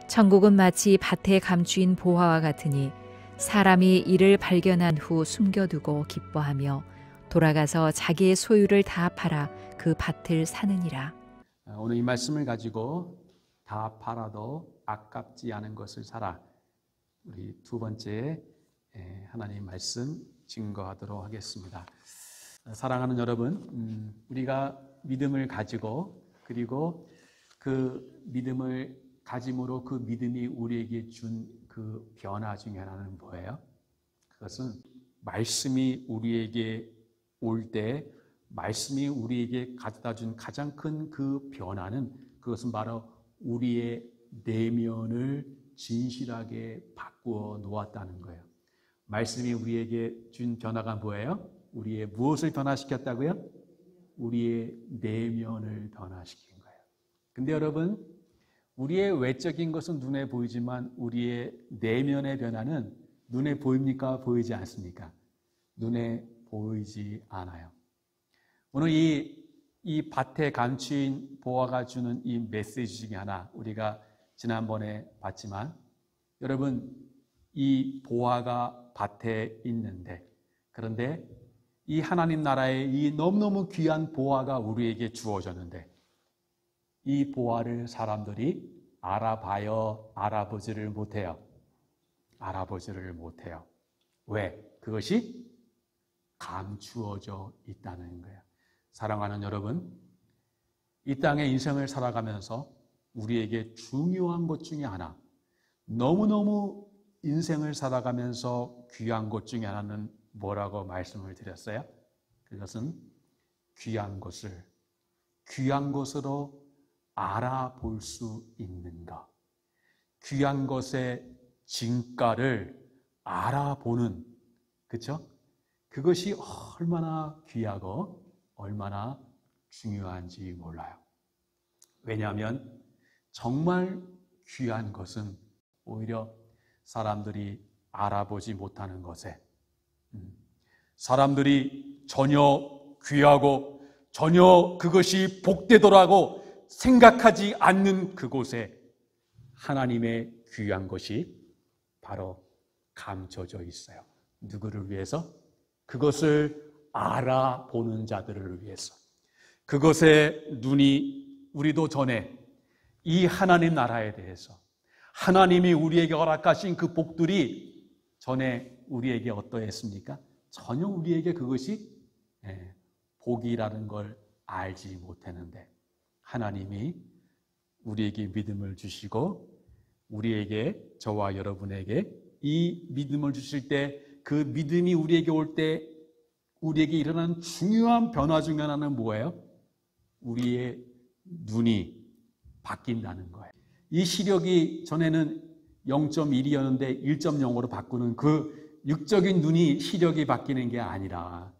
천국은 마치 밭에 감추인 보화와 같으니 사람이 이를 발견한 후 숨겨두고 기뻐하며 돌아가서 자기의 소유를 다 팔아 그 밭을 사느니라. 오늘 이 말씀을 가지고 다 팔아도 아깝지 않은 것을 사라. 우리 두 번째 하나님 말씀 증거하도록 하겠습니다. 사랑하는 여러분, 우리가 믿음을 가지고 그리고 그 믿음을 가짐으로 그 믿음이 우리에게 준 그 변화 중에 하나는 뭐예요? 그것은 말씀이 우리에게 올 때 말씀이 우리에게 가져다 준 가장 큰 그 변화는 그것은 바로 우리의 내면을 진실하게 바꾸어 놓았다는 거예요. 말씀이 우리에게 준 변화가 뭐예요? 우리의 무엇을 변화시켰다고요? 우리의 내면을 변화시킨 거예요. 근데 여러분, 우리의 외적인 것은 눈에 보이지만 우리의 내면의 변화는 눈에 보입니까? 보이지 않습니까? 눈에 보이지 않아요. 오늘 이 밭에 감추인 보화가 주는 이 메시지 중에 하나, 우리가 지난번에 봤지만, 여러분, 이 보화가 밭에 있는데, 그런데 이 하나님 나라의 이 너무너무 귀한 보화가 우리에게 주어졌는데, 이 보화를 사람들이 알아보지를 못해요. 알아보지를 못해요. 왜? 그것이 감추어져 있다는 거예요. 사랑하는 여러분, 이 땅의 인생을 살아가면서 우리에게 중요한 것 중에 하나, 너무너무 인생을 살아가면서 귀한 것 중에 하나는 뭐라고 말씀을 드렸어요? 그것은 귀한 것으로 알아볼 수 있는 것, 귀한 것의 진가를 알아보는, 그렇죠? 그것이 얼마나 귀하고 얼마나 중요한지 몰라요. 왜냐하면 정말 귀한 것은 오히려 사람들이 알아보지 못하는 것에, 사람들이 전혀 귀하고 전혀 그것이 복되더라고 생각하지 않는 그곳에 하나님의 귀한 것이 바로 감춰져 있어요. 누구를 위해서? 그것을 알아보는 자들을 위해서. 그것의 눈이, 우리도 전에 이 하나님 나라에 대해서 하나님이 우리에게 허락하신 그 복들이 전에 우리에게 어떠했습니까? 전혀 우리에게 그것이 복이라는 걸 알지 못했는데, 하나님이 우리에게 믿음을 주시고 우리에게, 저와 여러분에게 이 믿음을 주실 때, 그 믿음이 우리에게 올 때 우리에게 일어나는 중요한 변화 중에 하나는 뭐예요? 우리의 눈이 바뀐다는 거예요. 이 시력이 전에는 0.1이었는데 1.0으로 바꾸는 그 육적인 눈이 시력이 바뀌는 게 아니라,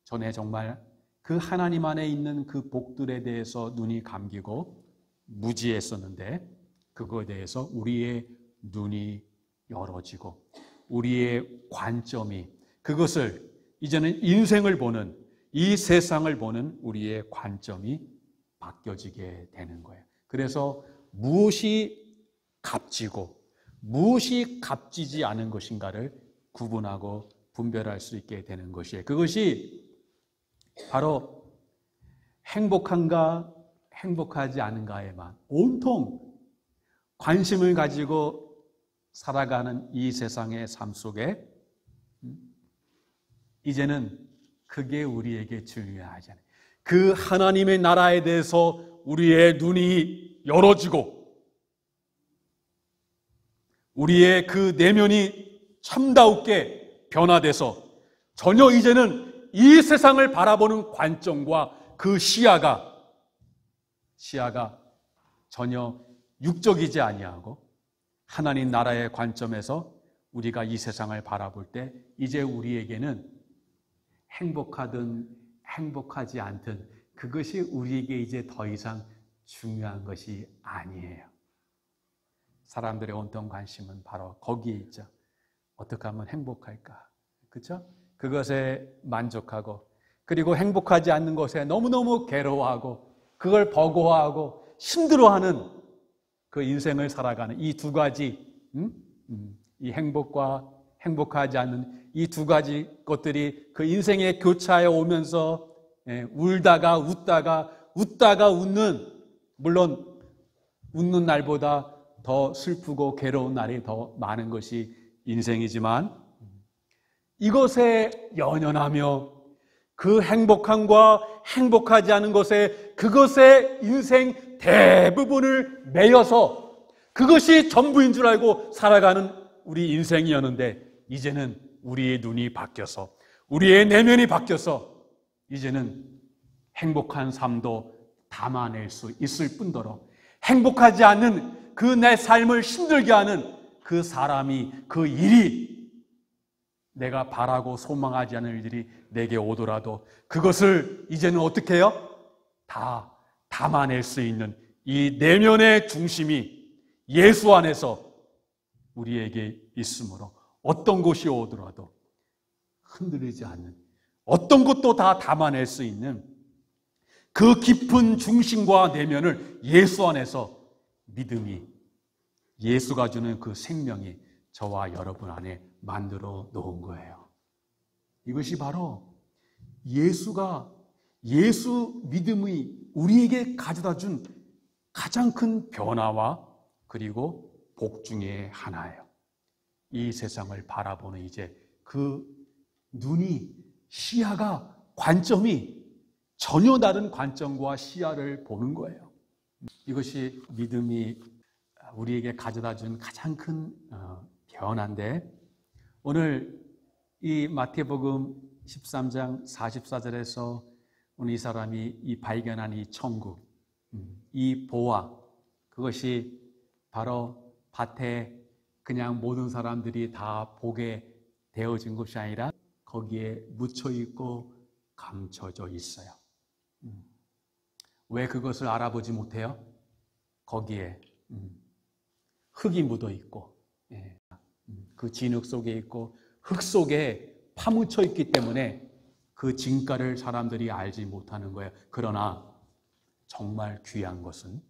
전에 정말 그 하나님 안에 있는 그 복들에 대해서 눈이 감기고 무지했었는데, 그거에 대해서 우리의 눈이 열어지고 우리의 관점이, 그것을 이제는 인생을 보는, 이 세상을 보는 우리의 관점이 바뀌어지게 되는 거예요. 그래서 무엇이 값지고 무엇이 값지지 않은 것인가를 구분하고 분별할 수 있게 되는 것이에요. 그것이 바로 행복한가 행복하지 않은가에만 온통 관심을 가지고 살아가는 이 세상의 삶 속에 이제는 그게 우리에게 중요하잖아요. 그 하나님의 나라에 대해서 우리의 눈이 열어지고 우리의 그 내면이 참다웁게 변화돼서 전혀 이제는 이 세상을 바라보는 관점과 그 시야가 전혀 육적이지 아니하고 하나님 나라의 관점에서 우리가 이 세상을 바라볼 때 이제 우리에게는 행복하든 행복하지 않든 그것이 우리에게 이제 더 이상 중요한 것이 아니에요. 사람들의 온통 관심은 바로 거기에 있죠. 어떻게 하면 행복할까? 그렇죠? 그것에 만족하고, 그리고 행복하지 않는 것에 너무너무 괴로워하고 그걸 버거워하고 힘들어하는 그 인생을 살아가는 이 두 가지, 이 행복과 행복하지 않는 이 두 가지 것들이 그 인생의 교차에 오면서 울다가 웃다가 웃다가 웃는, 물론 웃는 날보다 더 슬프고 괴로운 날이 더 많은 것이 인생이지만, 이것에 연연하며 그 행복함과 행복하지 않은 것에, 그것의 인생 대부분을 매여서 그것이 전부인 줄 알고 살아가는 우리 인생이었는데, 이제는 우리의 눈이 바뀌어서, 우리의 내면이 바뀌어서 이제는 행복한 삶도 담아낼 수 있을 뿐더러 행복하지 않는 그 내 삶을 힘들게 하는 그 사람이, 그 일이, 내가 바라고 소망하지 않는 일들이 내게 오더라도 그것을 이제는 어떻게 해요? 다 담아낼 수 있는 이 내면의 중심이 예수 안에서 우리에게 있으므로 어떤 것이 오더라도 흔들리지 않는, 어떤 것도 다 담아낼 수 있는 그 깊은 중심과 내면을 예수 안에서 믿음이, 예수가 주는 그 생명이 저와 여러분 안에 만들어 놓은 거예요. 이것이 바로 예수 믿음이 우리에게 가져다 준 가장 큰 변화와 그리고 복 중에 하나예요. 이 세상을 바라보는 이제 그 눈이, 시야가, 관점이 전혀 다른 관점과 시야를 보는 거예요. 이것이 믿음이 우리에게 가져다 준 가장 큰 변화인데, 오늘 이 마태복음 13장 44절에서 오늘 이 사람이 이 발견한 이 천국, 이 보화, 그것이 바로 밭에 그냥 모든 사람들이 다 보게 되어진 것이 아니라 거기에 묻혀 있고 감춰져 있어요. 왜 그것을 알아보지 못해요? 거기에 흙이 묻어 있고, 그 진흙 속에 있고 흙 속에 파묻혀 있기 때문에 그 진가를 사람들이 알지 못하는 거예요. 그러나 정말 귀한 것은,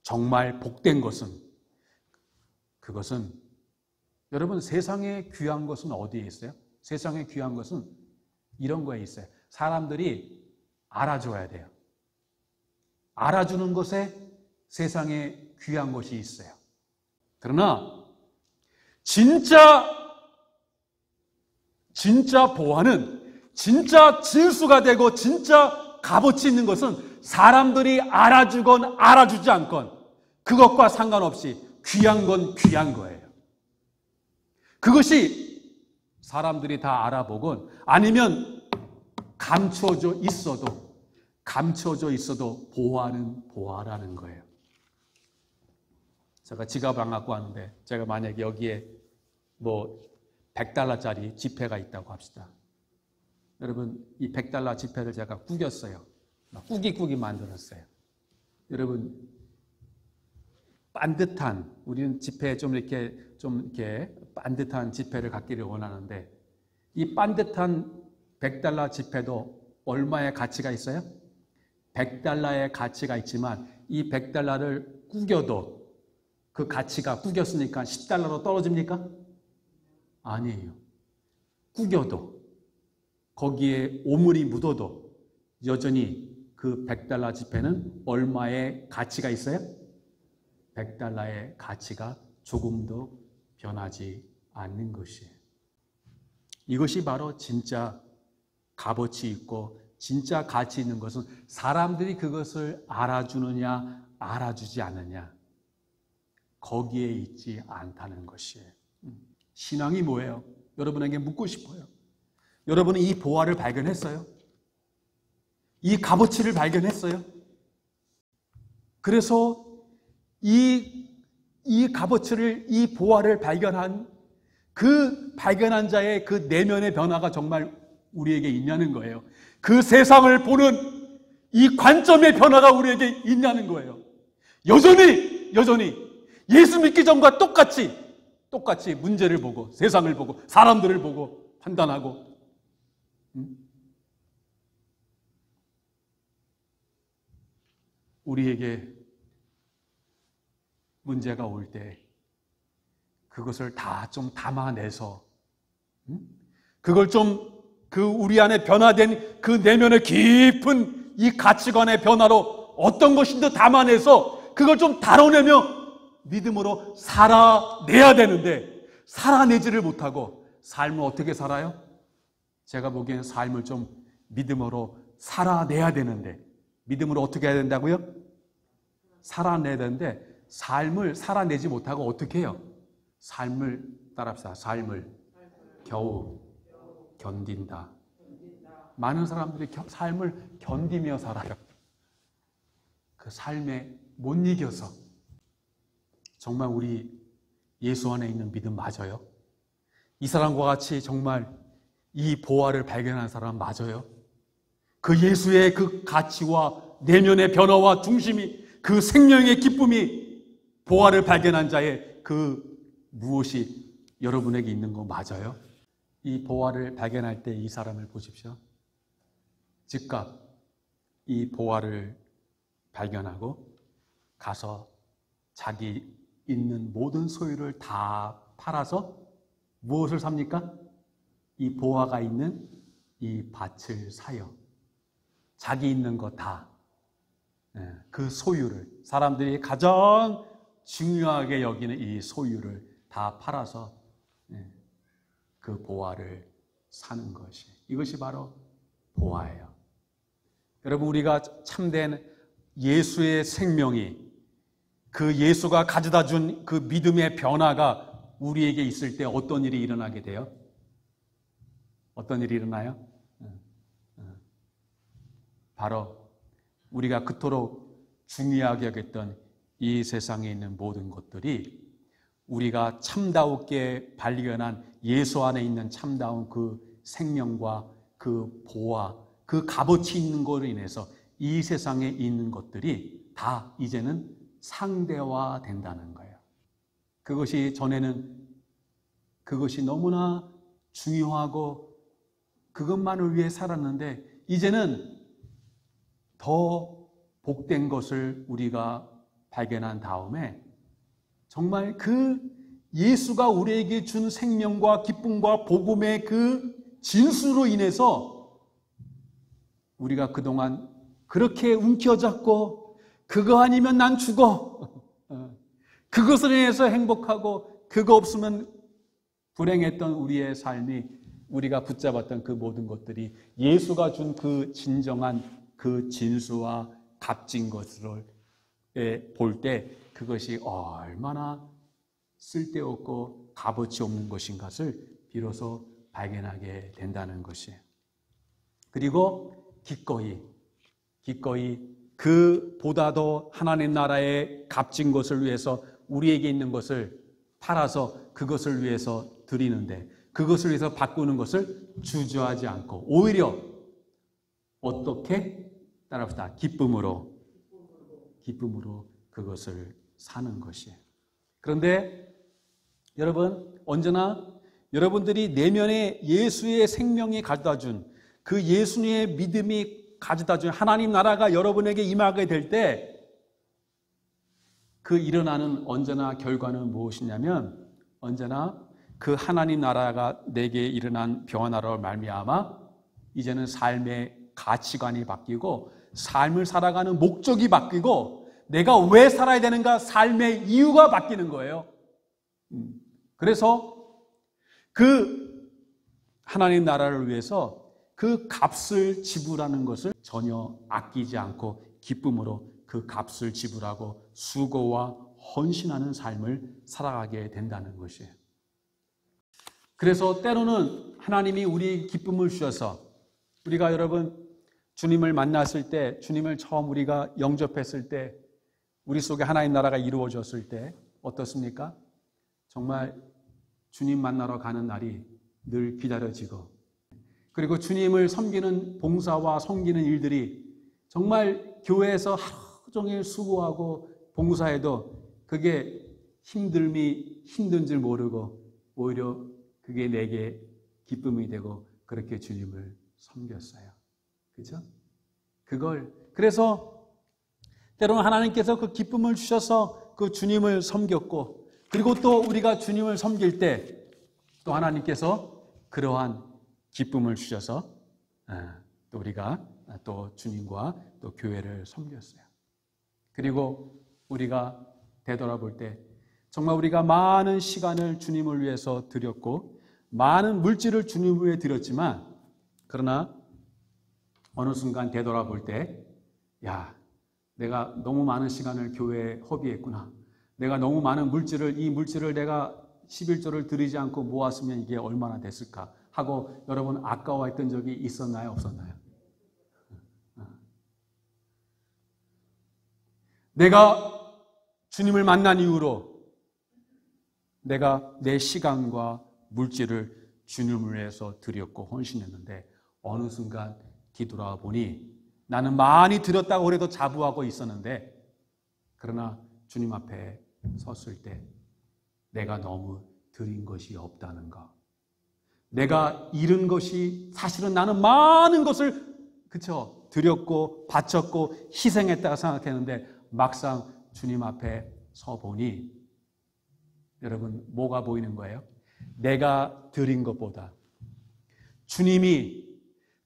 정말 복된 것은, 그것은, 여러분, 세상에 귀한 것은 어디에 있어요? 세상에 귀한 것은 이런 거에 있어요. 사람들이 알아줘야 돼요. 알아주는 것에 세상에 귀한 것이 있어요. 그러나 진짜 보화는, 진짜 진수가 되고 진짜 값어치 있는 것은 사람들이 알아주건 알아주지 않건 그것과 상관없이 귀한 건 귀한 거예요. 그것이 사람들이 다 알아보건 아니면 감춰져 있어도 보화는 보화라는 거예요. 제가 지갑을 안 갖고 왔는데, 제가 만약에 여기에 뭐 $100짜리 지폐가 있다고 합시다. 여러분, 이 $100 지폐를 제가 구겼어요. 꾸기 만들었어요. 여러분, 반듯한, 우리는 지폐에 좀 이렇게 반듯한 지폐를 갖기를 원하는데, 이 반듯한 $100 지폐도 얼마의 가치가 있어요? $100의 가치가 있지만 이 $100를 구겨도 그 가치가, 구겼으니까 $10로 떨어집니까? 아니에요. 구겨도, 거기에 오물이 묻어도 여전히 그 $100 지폐는 얼마의 가치가 있어요? $100의 가치가 조금도 변하지 않는 것이에요. 이것이 바로 진짜 값어치 있고 진짜 가치 있는 것은 사람들이 그것을 알아주느냐 알아주지 않느냐, 거기에 있지 않다는 것이에요. 신앙이 뭐예요? 여러분에게 묻고 싶어요. 여러분은 이 보화를 발견했어요? 이 값어치를 발견했어요? 그래서 이 값어치를, 이 보화를 발견한 자의 그 내면의 변화가 정말 우리에게 있냐는 거예요. 그 세상을 보는 이 관점의 변화가 우리에게 있냐는 거예요. 여전히 예수 믿기 전과 똑같이 문제를 보고, 세상을 보고, 사람들을 보고 판단하고, 우리에게 문제가 올 때 그것을 다 좀 담아내서 그걸 좀 우리 안에 변화된 그 내면의 깊은 이 가치관의 변화로 어떤 것인지 담아내서 그걸 좀 다뤄내며 믿음으로 살아내야 되는데 살아내지를 못하고 삶을 어떻게 살아요? 제가 보기에는 삶을 좀 믿음으로 살아내야 되는데 믿음으로 어떻게 해야 된다고요? 살아내야 되는데 삶을 살아내지 못하고 어떻게 해요? 삶을 따라합시다. 삶을 겨우 견딘다. 많은 사람들이 삶을 견디며 살아요. 그 삶에 못 이겨서. 정말 우리 예수 안에 있는 믿음 맞아요? 이 사람과 같이 정말 이 보화를 발견한 사람 맞아요? 그 예수의 그 가치와 내면의 변화와 중심이 그 생명의 기쁨이 보화를 발견한 자의 그 무엇이 여러분에게 있는 거 맞아요? 이 보화를 발견할 때 이 사람을 보십시오. 즉각 이 보화를 발견하고 가서 자기 있는 모든 소유를 다 팔아서 무엇을 삽니까? 이 보화가 있는 이 밭을 사요. 자기 있는 거 다. 그 소유를, 사람들이 가장 중요하게 여기는 이 소유를 다 팔아서 그 보화를 사는 것이, 이것이 바로 보화예요. 여러분, 우리가 참된 예수의 생명이, 그 예수가 가져다 준 그 믿음의 변화가 우리에게 있을 때 어떤 일이 일어나게 돼요? 어떤 일이 일어나요? 바로 우리가 그토록 중요하게 여겼던 이 세상에 있는 모든 것들이 우리가 참다웠게 발견한 예수 안에 있는 참다운 그 생명과 그 보화, 그 값어치 있는 것으로 인해서 이 세상에 있는 것들이 다 이제는 상대화된다는 거예요. 그것이 전에는 그것이 너무나 중요하고 그것만을 위해 살았는데 이제는 더 복된 것을 우리가 발견한 다음에 정말 그 예수가 우리에게 준 생명과 기쁨과 복음의 그 진수로 인해서 우리가 그동안 그렇게 움켜잡고 그거 아니면 난 죽어, 그것을 인해서 행복하고 그거 없으면 불행했던 우리의 삶이, 우리가 붙잡았던 그 모든 것들이 예수가 준 그 진정한 그 진수와 값진 것을 볼 때 그것이 얼마나 쓸데없고 값어치 없는 것인 것을 비로소 발견하게 된다는 것이에요. 그리고 기꺼이 그보다 더 하나님 나라의 값진 것을 위해서 우리에게 있는 것을 팔아서 그것을 위해서 드리는데, 그것을 위해서 바꾸는 것을 주저하지 않고 오히려 어떻게 따라합시다. 기쁨으로 그것을 사는 것이에요. 그런데 여러분, 언제나 여러분들이 내면에 예수의 생명이 가져다 준 그 예수님의 믿음이 가져다 준 하나님 나라가 여러분에게 임하게 될 때 그 일어나는 언제나 결과는 무엇이냐면, 언제나 그 하나님 나라가 내게 일어난 변화로 말미암아 이제는 삶의 가치관이 바뀌고 삶을 살아가는 목적이 바뀌고 내가 왜 살아야 되는가, 삶의 이유가 바뀌는 거예요. 그래서 그 하나님 나라를 위해서 그 값을 지불하는 것을 전혀 아끼지 않고 기쁨으로 그 값을 지불하고 수고와 헌신하는 삶을 살아가게 된다는 것이에요. 그래서 때로는 하나님이 우리 기쁨을 주셔서, 우리가 여러분 주님을 만났을 때, 주님을 처음 우리가 영접했을 때, 우리 속에 하나님 나라가 이루어졌을 때 어떻습니까? 정말 주님 만나러 가는 날이 늘 기다려지고, 그리고 주님을 섬기는 봉사와 섬기는 일들이 정말 교회에서 하루 종일 수고하고 봉사해도 그게 힘든 줄 모르고 오히려 그게 내게 기쁨이 되고 그렇게 주님을 섬겼어요. 그죠? 그래서 때로는 하나님께서 그 기쁨을 주셔서 그 주님을 섬겼고, 그리고 또 우리가 주님을 섬길 때 또 하나님께서 그러한 기쁨을 주셔서 또 우리가 또 주님과 또 교회를 섬겼어요. 그리고 우리가 되돌아볼 때 정말 우리가 많은 시간을 주님을 위해서 드렸고 많은 물질을 주님을 위해 드렸지만, 그러나 어느 순간 되돌아볼 때 야, 내가 너무 많은 시간을 교회에 허비했구나. 내가 너무 많은 이 물질을 내가 11조를 드리지 않고 모았으면 이게 얼마나 됐을까 하고 여러분 아까워했던 적이 있었나요? 없었나요? 내가 주님을 만난 이후로 내가 내 시간과 물질을 주님을 위해서 드렸고 헌신했는데 어느 순간 뒤돌아와 보니 나는 많이 드렸다고 그래도 자부하고 있었는데, 그러나 주님 앞에 섰을 때 내가 너무 드린 것이 없다는가, 내가 잃은 것이, 사실은 나는 많은 것을 드렸고 바쳤고 희생했다고 생각했는데 막상 주님 앞에 서 보니 여러분 뭐가 보이는 거예요? 내가 드린 것보다 주님이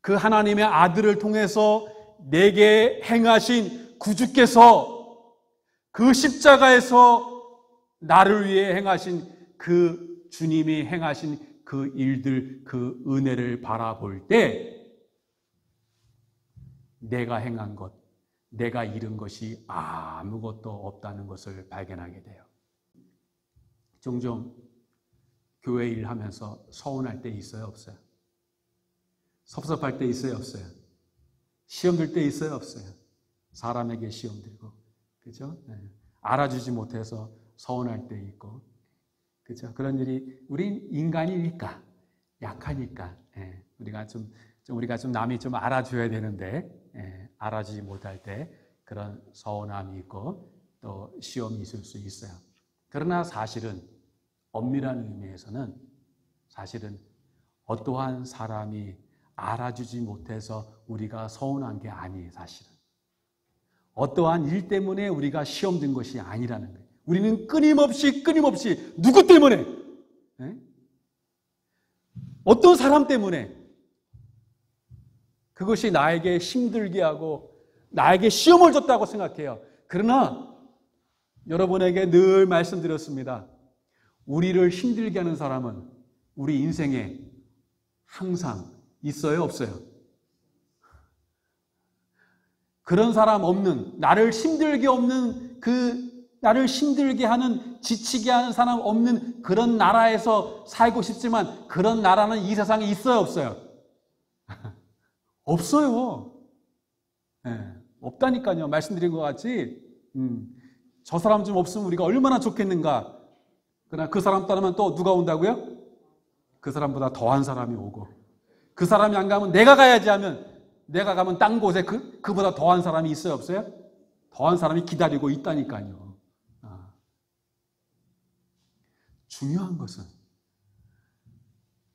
그 하나님의 아들을 통해서 내게 행하신 구주께서 그 십자가에서 나를 위해 행하신 그 주님이 행하신 그 일들, 그 은혜를 바라볼 때 내가 행한 것, 내가 잃은 것이 아무것도 없다는 것을 발견하게 돼요. 종종 교회 일하면서 서운할 때 있어요, 없어요? 섭섭할 때 있어요, 없어요? 시험 들 때 있어요, 없어요? 사람에게 시험 들고, 그죠? 네. 알아주지 못해서 서운할 때 있고, 그죠? 그런 일이, 우린 인간이니까, 약하니까, 우리가 좀 남이 좀 알아줘야 되는데, 알아주지 못할 때 그런 서운함이 있고, 또 시험이 있을 수 있어요. 그러나 사실은, 엄밀한 의미에서는 사실은 어떠한 사람이 알아주지 못해서 우리가 서운한 게 아니에요, 사실은. 어떠한 일 때문에 우리가 시험 든 것이 아니라는 거예요. 우리는 끊임없이 누구 때문에? 어떤 사람 때문에? 그것이 나에게 힘들게 하고 나에게 시험을 줬다고 생각해요. 그러나 여러분에게 늘 말씀드렸습니다. 우리를 힘들게 하는 사람은 우리 인생에 항상 있어요, 없어요? 그런 사람 없는, 나를 힘들게 하는, 지치게 하는 사람 없는 그런 나라에서 살고 싶지만 그런 나라는 이 세상에 있어요, 없어요? 없어요. 없다니까요. 말씀드린 것 같이 저 사람 좀 없으면 우리가 얼마나 좋겠는가. 그러나 그 사람 따르면 또 누가 온다고요? 그 사람보다 더한 사람이 오고, 그 사람이 안 가면 내가 가야지 하면, 내가 가면 딴 곳에 그보다 더한 사람이 있어요, 없어요? 더한 사람이 기다리고 있다니까요. 중요한 것은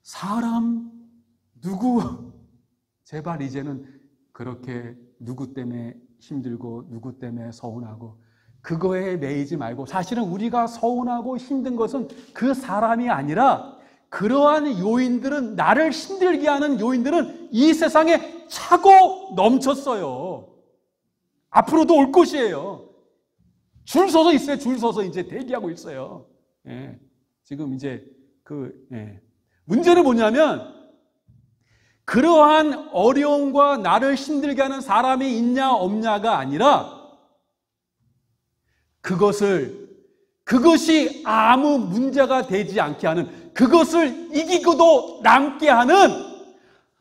사람 누구, 제발 이제는 그렇게 누구 때문에 힘들고 누구 때문에 서운하고 그거에 매이지 말고, 사실은 우리가 서운하고 힘든 것은 그 사람이 아니라 그러한 요인들은, 나를 힘들게 하는 요인들은 이 세상에 차고 넘쳤어요. 앞으로도 올 것이에요. 줄 서서 있어요. 줄 서서 이제 대기하고 있어요. 지금 이제 문제는 뭐냐면, 그러한 어려움과 나를 힘들게 하는 사람이 있냐 없냐가 아니라 그것이 아무 문제가 되지 않게 하는, 그것을 이기고도 남게 하는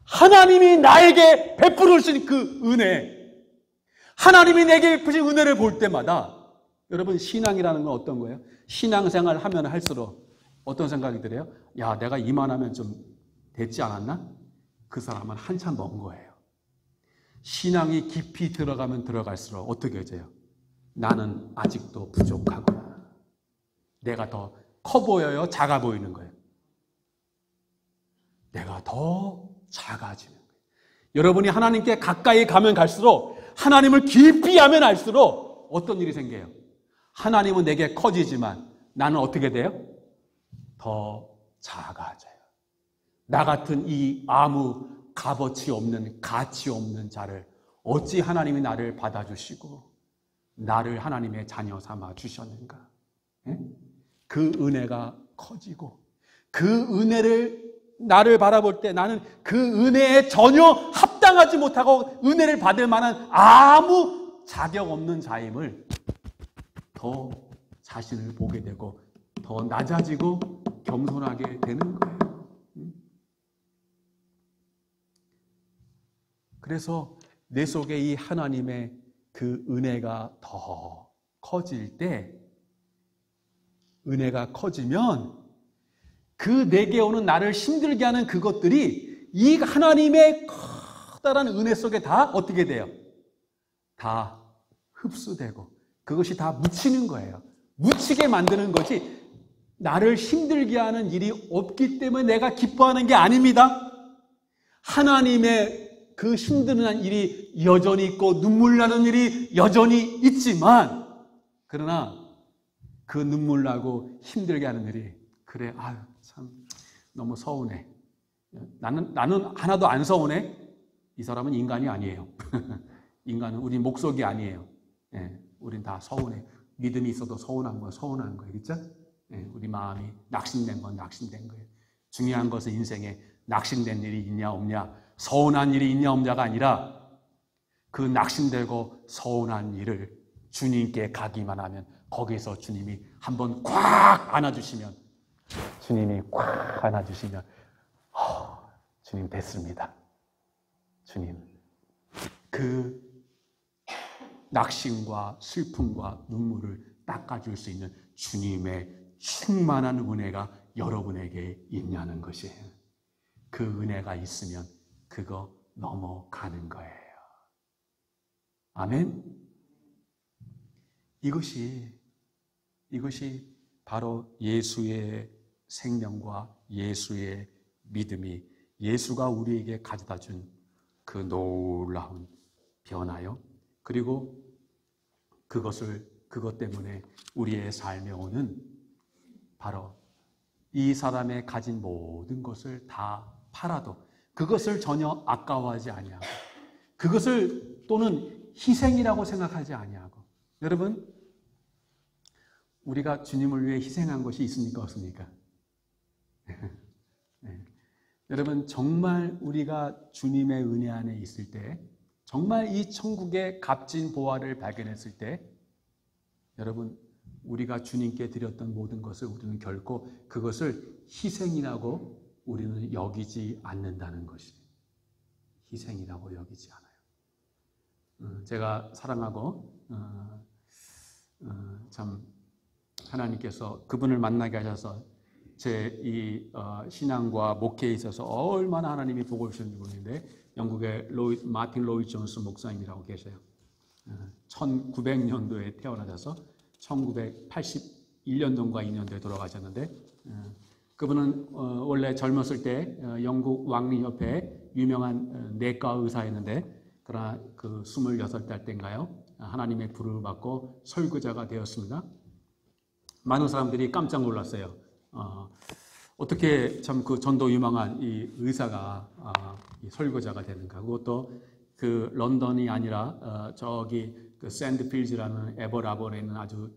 하나님이 나에게 베풀으신 그 은혜, 하나님이 내게 베푸신 은혜를 볼 때마다, 여러분 신앙이라는 건 어떤 거예요? 신앙생활 하면 할수록 어떤 생각이 들어요? 야, 내가 이만하면 좀 됐지 않았나? 그 사람은 한참 먼 거예요. 신앙이 깊이 들어가면 들어갈수록 어떻게 해져요? 나는 아직도 부족하구나. 내가 더 커 보여요? 작아 보이는 거예요? 내가 더 작아지는 거예요. 여러분이 하나님께 가까이 가면 갈수록, 하나님을 깊이 하면 할수록 어떤 일이 생겨요? 하나님은 내게 커지지만 나는 어떻게 돼요? 더 작아져요. 나 같은 이 아무 값어치 없는, 가치 없는 자를 어찌 하나님이 나를 받아주시고 나를 하나님의 자녀 삼아 주셨는가? 예? 그 은혜가 커지고 그 은혜를 나를 바라볼 때 나는 그 은혜에 전혀 합당하지 못하고 은혜를 받을 만한 아무 자격 없는 자임을 더 자신을 보게 되고 더 낮아지고 겸손하게 되는 거예요. 그래서 내 속에 이 하나님의 그 은혜가 더 커질 때, 은혜가 커지면 그 내게 오는 나를 힘들게 하는 그것들이 이 하나님의 커다란 은혜 속에 다 어떻게 돼요? 다 흡수되고 그것이 다 묻히는 거예요. 묻히게 만드는 거지 나를 힘들게 하는 일이 없기 때문에 내가 기뻐하는 게 아닙니다. 하나님의 그 힘든 일이 여전히 있고 눈물 나는 일이 여전히 있지만 그러나 그 눈물 나고 힘들게 하는 일이 그래 아유 참 너무 서운해. 나는 하나도 안 서운해. 이 사람은 인간이 아니에요. 인간은 우리 목속이 아니에요. 예, 우린 다 서운해. 믿음이 있어도 서운한 거예요. 그렇죠? 예, 우리 마음이 낙심된 건 낙심된 거예요. 중요한 것은 인생에 낙심된 일이 있냐 없냐, 서운한 일이 있냐 없냐가 아니라 그 낙심되고 서운한 일을 주님께 가기만 하면 거기서 주님이 한번 꽉 안아주시면 주님 됐습니다. 주님 그 낙심과 슬픔과 눈물을 닦아줄 수 있는 주님의 충만한 은혜가 여러분에게 있냐는 것이에요. 그 은혜가 있으면 그거 넘어가는 거예요. 아멘? 이것이 바로 예수의 생명과 예수의 믿음이 예수가 우리에게 가져다 준 그 놀라운 변화요. 그리고 그것 때문에 우리의 삶에 오는 바로 이 사람의 가진 모든 것을 다 팔아도 그것을 전혀 아까워하지 아니하고 그것을 또는 희생이라고 생각하지 아니하고 여러분 우리가 주님을 위해 희생한 것이 있습니까? 없습니까? 네. 여러분 정말 우리가 주님의 은혜 안에 있을 때 정말 이 천국의 값진 보화를 발견했을 때 여러분 우리가 주님께 드렸던 모든 것을 우리는 결코 그것을 희생이라고 우리는 여기지 않는다는 것이 희생이라고 여기지 않아요. 제가 사랑하고 참 하나님께서 그분을 만나게 하셔서 제 이 신앙과 목회에 있어서 얼마나 하나님이 보고 계시는지 모르는데 영국의 마틴 로이드 존스 목사님이라고 계세요. 1900년도에 태어나셔서 1981년도인가 2년도에 돌아가셨는데 그분은 원래 젊었을 때 영국 왕립협회 유명한 내과 의사였는데 그러나 그 26살 때인가요? 하나님의 부름을 받고 설교자가 되었습니다. 많은 사람들이 깜짝 놀랐어요. 어떻게 참 그 전도 유망한 이 의사가 이 설교자가 되는가? 그것도 그 런던이 아니라 저기 그 샌드필즈라는 에버라본에 있는 아주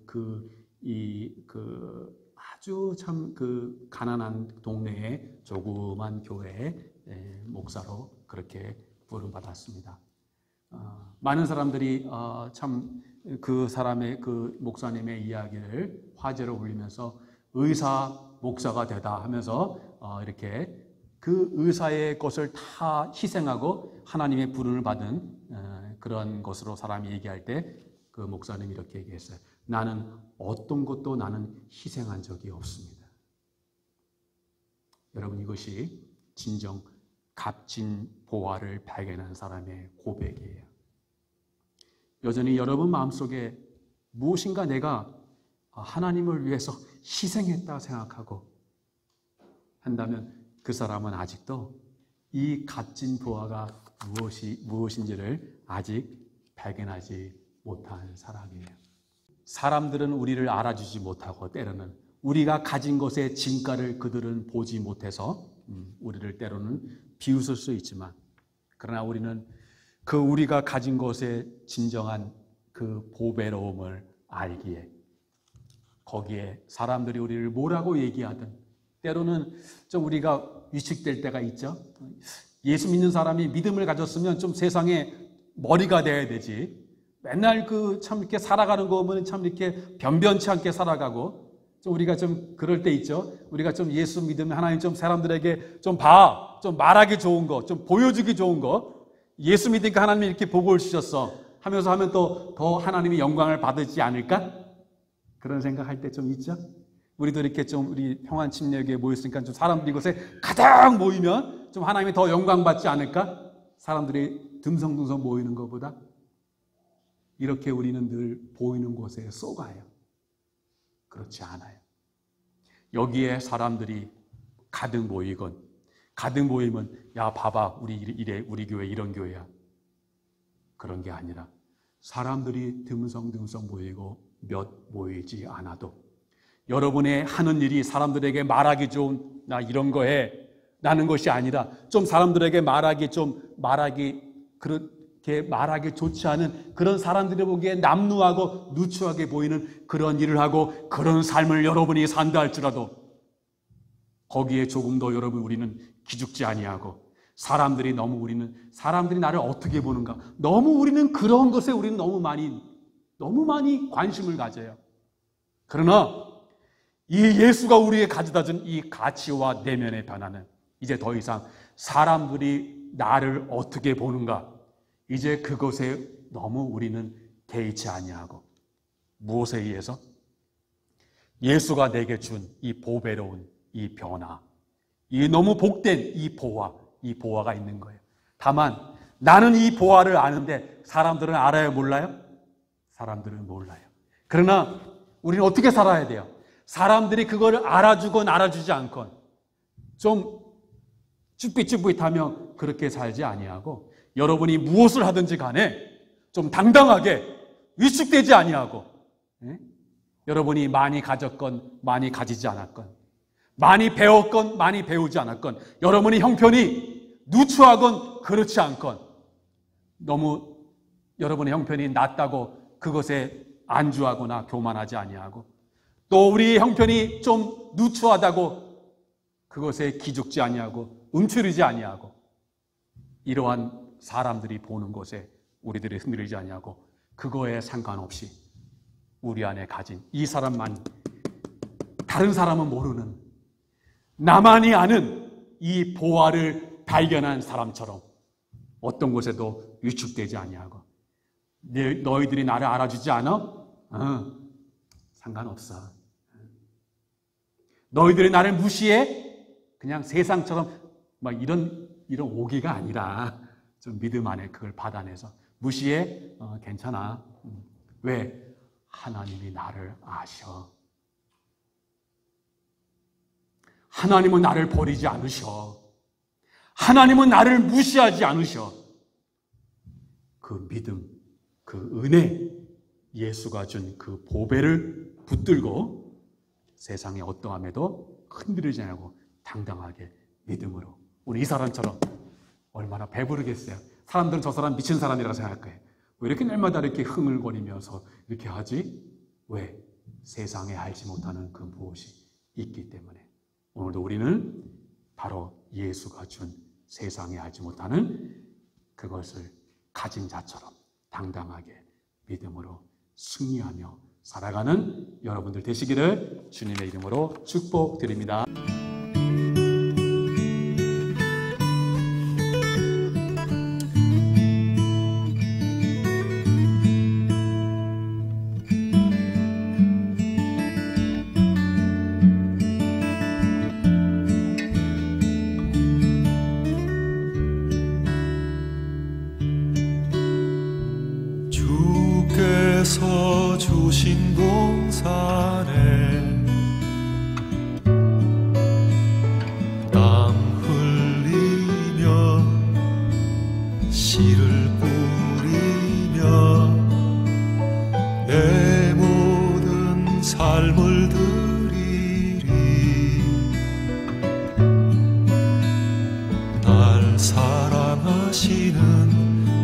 아주 참 그 가난한 동네의 조그만 교회의 목사로 그렇게 부름받았습니다. 많은 사람들이 참 그 사람의 그 목사님의 이야기를 화제로 올리면서 의사 목사가 되다 하면서 이렇게 그 의사의 것을 다 희생하고 하나님의 부름을 받은 그런 것으로 사람이 얘기할 때 그 목사님이 이렇게 얘기했어요. 나는 어떤 것도 나는 희생한 적이 없습니다. 여러분 이것이 진정 값진 보화를 발견한 사람의 고백이에요. 여전히 여러분 마음속에 무엇인가 내가 하나님을 위해서 희생했다 생각하고 한다면 그 사람은 아직도 이 값진 보화가 무엇인지를 아직 발견하지 못한 사람이에요. 사람들은 우리를 알아주지 못하고 때로는 우리가 가진 것의 진가를 그들은 보지 못해서 우리를 때로는 비웃을 수 있지만, 그러나 우리는 그 우리가 가진 것의 진정한 그 보배로움을 알기에 거기에 사람들이 우리를 뭐라고 얘기하든 때로는 좀 우리가 위축될 때가 있죠. 예수 믿는 사람이 믿음을 가졌으면 좀 세상에 머리가 돼야 되지. 맨날 참 이렇게 살아가는 거 보면 참 이렇게 변변치 않게 살아가고, 좀 우리가 좀 그럴 때 있죠. 우리가 좀 예수 믿으면 하나님 좀 사람들에게 좀 말하기 좋은 거, 좀 보여주기 좋은 거, 예수 믿으니까 하나님이 이렇게 복을 주셨어 하면서 하면 또 더 하나님이 영광을 받지 않을까? 그런 생각할 때 좀 있죠. 우리도 이렇게 좀 우리 평안 침례교회에 모였으니까 좀 사람들이 이곳에 가득 모이면 좀 하나님이 더 영광 받지 않을까? 사람들이 듬성듬성 모이는 것보다. 이렇게 우리는 늘 보이는 곳에 쏘가요. 그렇지 않아요. 여기에 사람들이 가득 모이면 야 봐봐 우리 교회 이런 교회야. 그런 게 아니라 사람들이 듬성듬성 모이고 몇 모이지 않아도 여러분의 하는 일이 사람들에게 말하기 좋은 나 이런 거 해 라는 것이 아니라 좀 사람들에게 말하기 그렇게 말하기 좋지 않은 그런 사람들이 보기에 남루하고 누추하게 보이는 그런 일을 하고 그런 삶을 여러분이 산다 할지라도 거기에 조금 더 우리는 기죽지 아니하고 사람들이 나를 어떻게 보는가, 너무 우리는 그런 것에 우리는 너무 많이 관심을 가져요. 그러나 이 예수가 우리에게 가져다 준 이 가치와 내면의 변화는 이제 더 이상 사람들이 나를 어떻게 보는가, 이제 그것에 너무 우리는 개의치 아니하고 무엇에 의해서? 예수가 내게 준 이 보배로운 이 변화, 이 너무 복된 이 보화가 있는 거예요. 다만 나는 이 보화를 아는데 사람들은 알아요, 몰라요? 사람들은 몰라요. 그러나 우리는 어떻게 살아야 돼요? 사람들이 그거를 알아주건 알아주지 않건 좀 쭈삣쭈삣하며 그렇게 살지 아니하고 여러분이 무엇을 하든지 간에 좀 당당하게 위축되지 아니하고, 여러분이 많이 가졌건 많이 가지지 않았건, 많이 배웠건 많이 배우지 않았건, 여러분의 형편이 누추하건 그렇지 않건, 너무 여러분의 형편이 낮다고 그것에 안주하거나 교만하지 아니하고, 또 우리 형편이 좀 누추하다고 그것에 기죽지 아니하고 움츠리지 아니하고, 이러한 사람들이 보는 것에 우리들이 흔들리지 아니하고 그거에 상관없이 우리 안에 가진 이 사람만, 다른 사람은 모르는 나만이 아는 이 보화를 발견한 사람처럼 어떤 곳에도 위축되지 아니하고, 너희들이 나를 알아주지 않아? 상관없어. 너희들이 나를 무시해? 그냥 세상처럼 막 이런 오기가 아니라 좀 믿음 안에 그걸 받아내서 무시해? 괜찮아. 왜? 하나님이 나를 아셔. 하나님은 나를 버리지 않으셔. 하나님은 나를 무시하지 않으셔. 그 믿음, 그 은혜, 예수가 준 그 보배를 붙들고 세상의 어떠함에도 흔들리지 않고 당당하게 믿음으로, 우리 이 사람처럼 얼마나 배부르겠어요. 사람들은 저 사람 미친 사람이라고 생각할 거예요. 왜 이렇게 날마다 이렇게 흥얼거리면서 이렇게 하지? 왜? 세상에 알지 못하는 그 무엇이 있기 때문에. 오늘도 우리는 바로 예수가 준 세상에 알지 못하는 그것을 가진 자처럼 당당하게 믿음으로 승리하며 살아가는 여러분들 되시기를 주님의 이름으로 축복드립니다. 주신 봉사를 하시는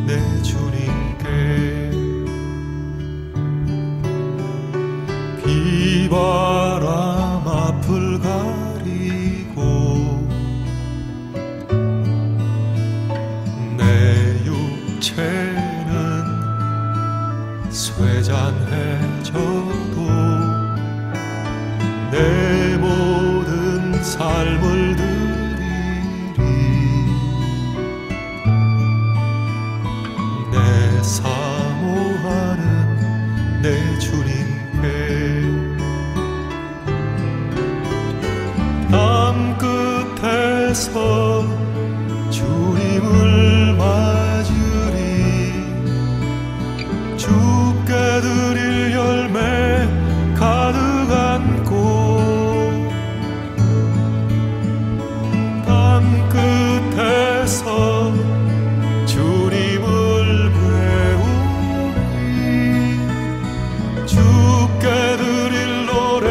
내 주님께 비바람 앞을 가리고 내 육체는 쇠잔해져도 내 모든 삶을 드리리 내 사모하는 내 주님께 땅 끝에서 주님을 맞으리 주께 드릴 열매 가득 안고 땅 끝에서 주님을 배우리 주께 드릴 노래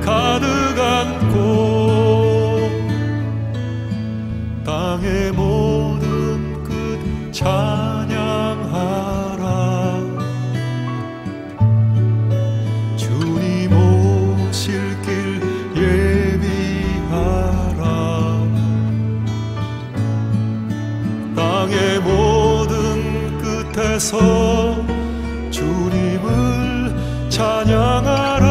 가득 안고 땅의 모든 끝 찬양하라 주님 오실 길 예비하라 땅의 모든 끝에서 주님을 찬양하라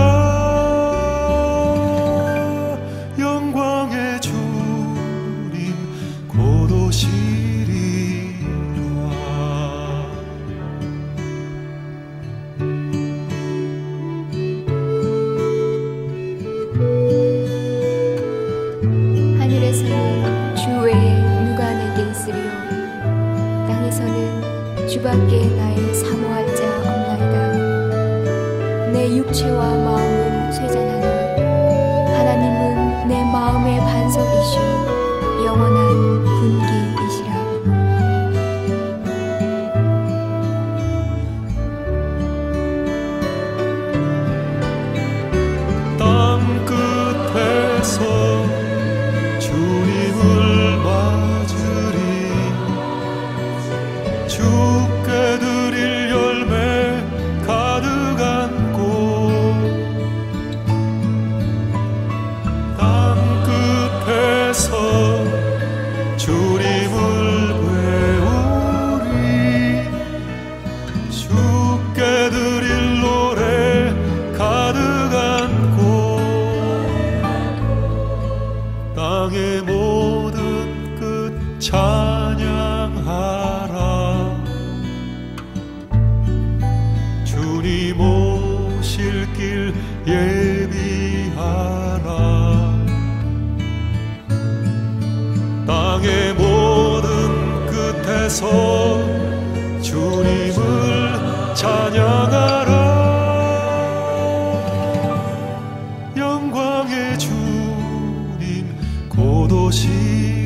영광의 주님 곧 오시리라 하늘에서는 주 외에 누가 내게 있으리요 땅에서는 주밖에 나의 사모할 자 없나이다 내 육체와 마음은 쇠잔하나 하나님은 내 마음의 반석이시오 영원한 분기이시라 땅 끝에서 주님을 맞으리 주께 드릴 열매 가득 안고 땅 끝에서 주님을 배우리 주께 드릴 노래 가득 안고 땅의 모든 끝 찬양하라 주님 오실 길 예비하라 땅의 모든 끝에서 주님을 찬양하라 영광의 주님 곧 오시리라